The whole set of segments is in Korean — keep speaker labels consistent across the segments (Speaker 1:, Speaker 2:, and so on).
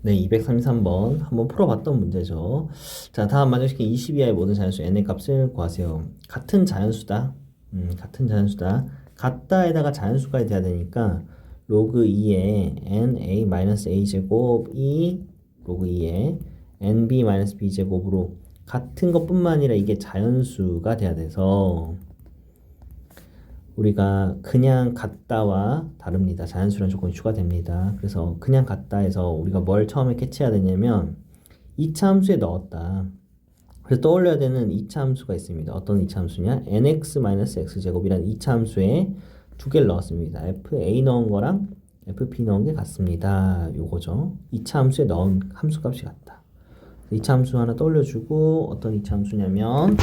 Speaker 1: 네, 233번 한번 풀어봤던 문제죠. 자, 다음 만족시킨 20 이하의 모든 자연수 n의 값을 구하세요. 같은 자연수다. 같은 자연수다. 같다에다가 자연수까지 돼야 되니까 로그 2의 na-a 제곱이 로그 2의 nb-b 제곱으로 같은 것뿐만 아니라 이게 자연수가 돼야 돼서 우리가 그냥 같다와 다릅니다. 자연수란 조건이 추가됩니다. 그래서 그냥 같다에서 우리가 뭘 처음에 캐치해야 되냐면 2차 함수에 넣었다. 그래서 떠올려야 되는 2차 함수가 있습니다. 어떤 2차 함수냐? nx-x제곱이라는 2차 함수에 두 개를 넣었습니다. fa 넣은 거랑 fp 넣은 게 같습니다. 요거죠. 2차 함수에 넣은 함수값이 같다. 2차 함수 하나 떠올려주고 어떤 2차 함수냐면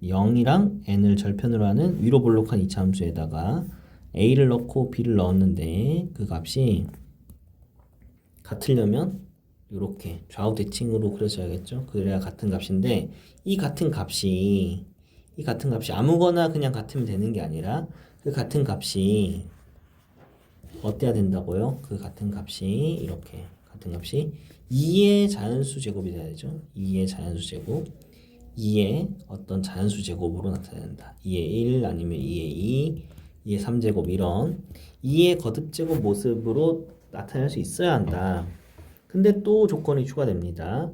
Speaker 1: 0이랑 n을 절편으로 하는 위로 볼록한 2차 함수에다가 a를 넣고 b를 넣었는데 그 값이 같으려면 이렇게 좌우 대칭으로 그려져야겠죠. 그래야 같은 값인데 이 같은 값이 아무거나 그냥 같으면 되는 게 아니라 그 같은 값이 어때야 된다고요? 그 같은 값이 이렇게 같은 값이 2의 자연수 제곱이 돼야 되죠. 2의 자연수 제곱 2의 어떤 자연수 제곱으로 나타낸다. 2의 1 아니면 2의 2, 2의 3제곱 이런 2의 거듭 제곱 모습으로 나타낼 수 있어야 한다. 근데 또 조건이 추가됩니다.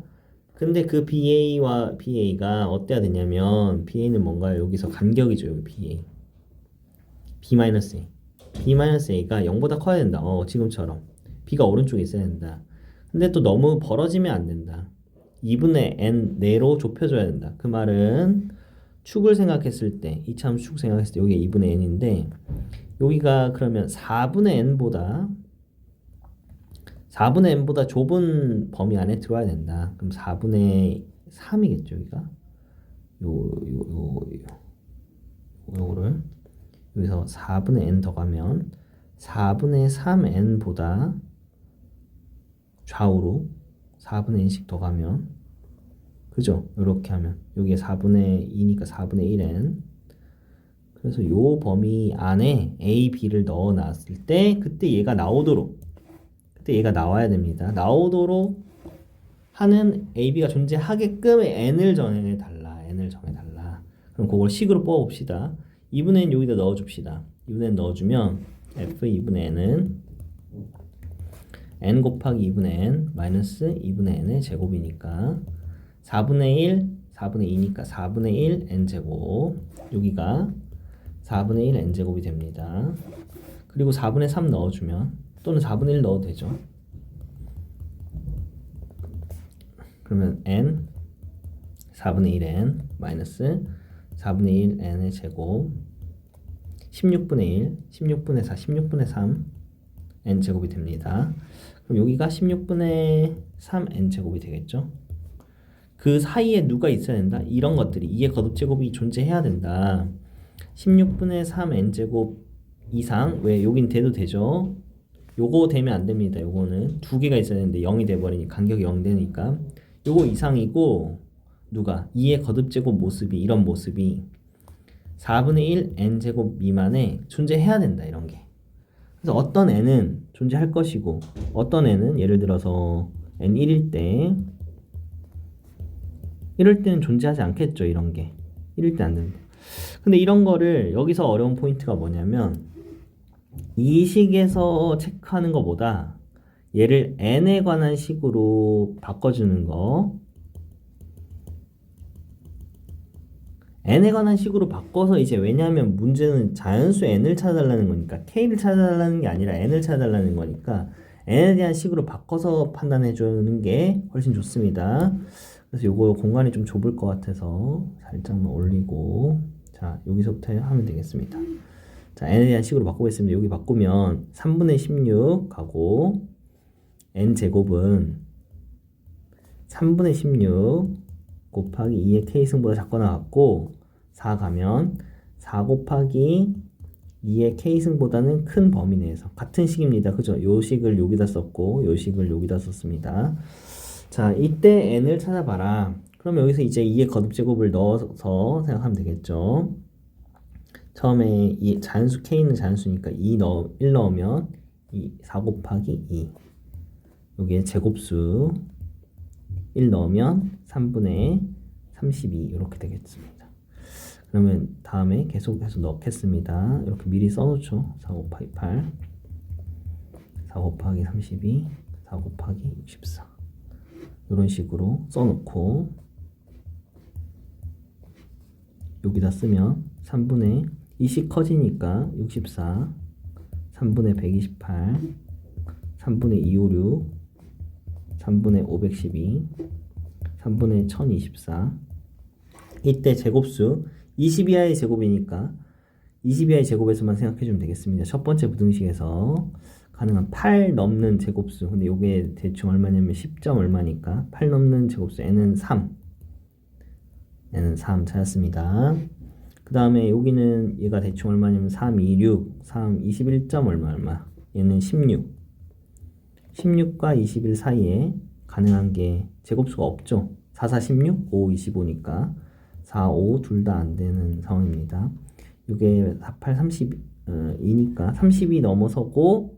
Speaker 1: 근데 그 BA와 BA가 어때야 되냐면 BA는 뭔가요? 여기서 간격이죠. 여기 BA. B-A. B-A가 0보다 커야 된다. 지금처럼. B가 오른쪽에 있어야 된다. 근데 또 너무 벌어지면 안 된다. 2분의 n 내로 좁혀줘야 된다. 그 말은 축을 생각했을 때 2차 함수 축 생각했을 때 여기가 2분의 n인데 여기가 그러면 4분의 n보다 좁은 범위 안에 들어와야 된다. 그럼 4분의 3이겠죠, 여기가. 요거를 여기서 4분의 n 더 가면 4분의 3n보다 좌우로 4분의 n씩 더 가면 그죠? 이렇게 하면 여기에 4분의 2니까 4분의 1n 그래서 요 범위 안에 a, b를 넣어 놨을 때 그때 얘가 나와야 됩니다. 나오도록 하는 a, b가 존재하게끔 n을 정해달라. 그럼 그걸 식으로 뽑아봅시다. 2분의 n 여기다 넣어줍시다. 2분의 n 넣어주면 f 2분의 n은 n 곱하기 2분의 n 마이너스 2분의 n의 제곱이니까 4분의 2니까 4분의 1 n제곱 여기가 4분의 1 n제곱이 됩니다. 그리고 4분의 3 넣어주면 또는 4분의 1 넣어도 되죠. 그러면 n 4분의 1n 마이너스 4분의 1 n의 제곱 16분의 4, 16분의 3 n제곱이 됩니다. 그럼 여기가 16분의 3 n제곱이 되겠죠. 그 사이에 누가 있어야 된다? 이런 것들이 2의 거듭제곱이 존재해야 된다. 16분의 3 n제곱 이상 왜 여긴 돼도 되죠. 요거 되면 안 됩니다. 요거는 두 개가 있어야 되는데 0이 돼버리니 간격이 0 되니까 요거 이상이고 누가 2의 거듭제곱 모습이 이런 모습이 4분의 1 n제곱 미만에 존재해야 된다. 이런 게. 그래서 어떤 n은 존재할 것이고 어떤 n은 예를 들어서 n 1일 때 이럴 때는 존재하지 않겠죠. 이런 게. 이럴 때 안 된다. 근데 이런 거를 여기서 어려운 포인트가 뭐냐면 이 식에서 체크하는 것보다 얘를 n에 관한 식으로 바꿔주는 거 n에 관한 식으로 바꿔서 이제 왜냐하면 문제는 자연수 n을 찾아달라는 거니까 k를 찾아달라는 게 아니라 n을 찾아달라는 거니까 n에 대한 식으로 바꿔서 판단해 주는 게 훨씬 좋습니다. 그래서 요거 공간이 좀 좁을 것 같아서 살짝만 올리고 자 여기서부터 하면 되겠습니다. 자 n에 대한 식으로 바꾸겠습니다. 여기 바꾸면 3분의 16 가고 n제곱은 3분의 16 곱하기 2의 k승보다 작거나 같고 4 가면 4 곱하기 2의 k승보다는 큰 범위 내에서 같은 식입니다. 그죠? 요 식을 여기다 썼고 요 식을 여기다 썼습니다. 자 이때 n을 찾아봐라. 그럼 여기서 이제 2의 거듭제곱을 넣어서 생각하면 되겠죠. 처음에 이 자연수 k는 자연수니까 1 넣으면 4 곱하기 2 여기에 제곱수 1 넣으면 3분의 32 이렇게 되겠습니다. 그러면 다음에 계속해서 넣겠습니다. 이렇게 미리 써놓죠. 4 곱하기 8 4 곱하기 32 4 곱하기 64 이런 식으로 써놓고 여기다 쓰면 3분의 2씩 커지니까 64 3분의 128 3분의 256 3분의 512 3분의 1024 이때 제곱수 20 이하의 제곱이니까 20 이하의 제곱에서만 생각해주면 되겠습니다. 첫 번째 부등식에서 가능한 8 넘는 제곱수 근데 이게 대충 얼마냐면 10점 얼마니까 8 넘는 제곱수 n은 3 찾았습니다. 그 다음에 여기는 얘가 대충 얼마냐면 3, 2, 6 3, 21점 얼마 얘는 16 16과 21 사이에 가능한 게 제곱수가 없죠. 4, 4, 16, 5, 25니까 4, 5 둘 다 안 되는 상황입니다. 이게 4, 8, 32니까 32 넘어서고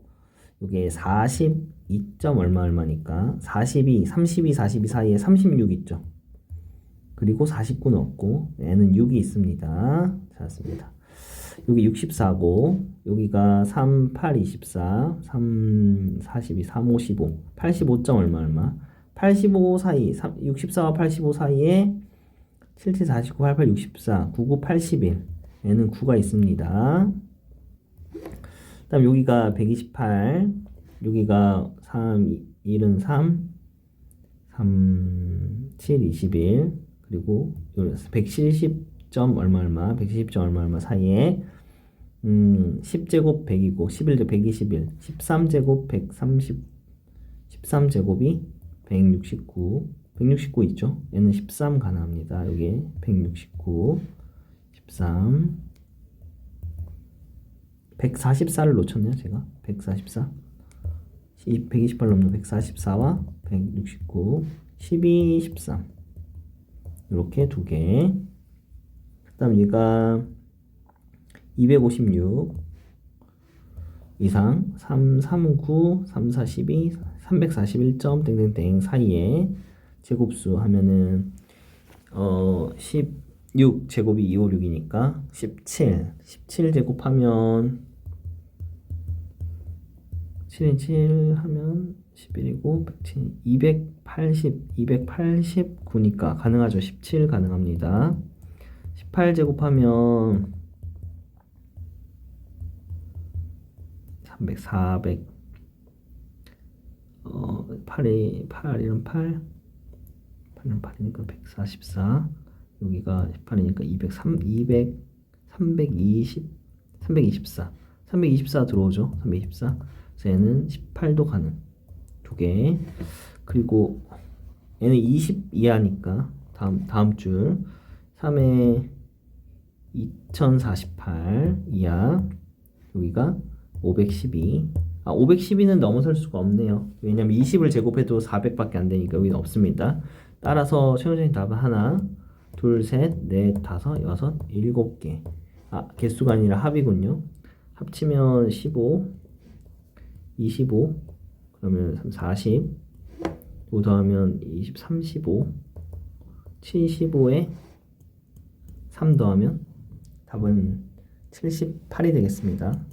Speaker 1: 이게 42점 얼마니까 42, 42 사이에 36 있죠. 그리고 49는 없고 n은 6이 있습니다. 찾았습니다. 여기 64고 여기가 3, 8, 24 3, 42, 3, 5, 15 85점 얼마 85 사이 64와 85 사이에 77, 49, 88, 64 99, 81 n은 9가 있습니다. 그 다음 여기가 128 여기가 3, 1은 3 3, 7, 21 그리고 170점 얼마 170점 얼마 사이에 10제곱 100이고 11제곱 121 13제곱 130 13제곱이 169 169 있죠. 얘는 13 가능합니다. 여기 169 13 144를 놓쳤네요. 제가 144 128 넘는 144와 169 12 13 이렇게 두 개. 그 다음 얘가 256 이상 339 342 341점 땡땡땡 사이에 제곱수 하면은 16 제곱이 256이니까 17 제곱하면 7인 7 하면 11이고 289니까 가능하죠. 17 가능합니다. 18 제곱하면 300 400 8이 8이면 8 8은 8이니까 144 여기가 18이니까 324 들어오죠. 324 그래서 얘는 18도 가능 두 개. 그리고 얘는 20 이하니까 다음 줄 3에 2048 이하 여기가 512 512는 넘어설 수가 없네요. 왜냐면 20을 제곱해도 400밖에 안 되니까 여기는 없습니다. 따라서 최종적인 답은 하나 둘, 셋, 넷, 다섯, 여섯, 7개 개수가 아니라 합이군요. 합치면 15 25 그러면 40 또 더하면 20 35 75에 3 더하면 답은 78이 되겠습니다.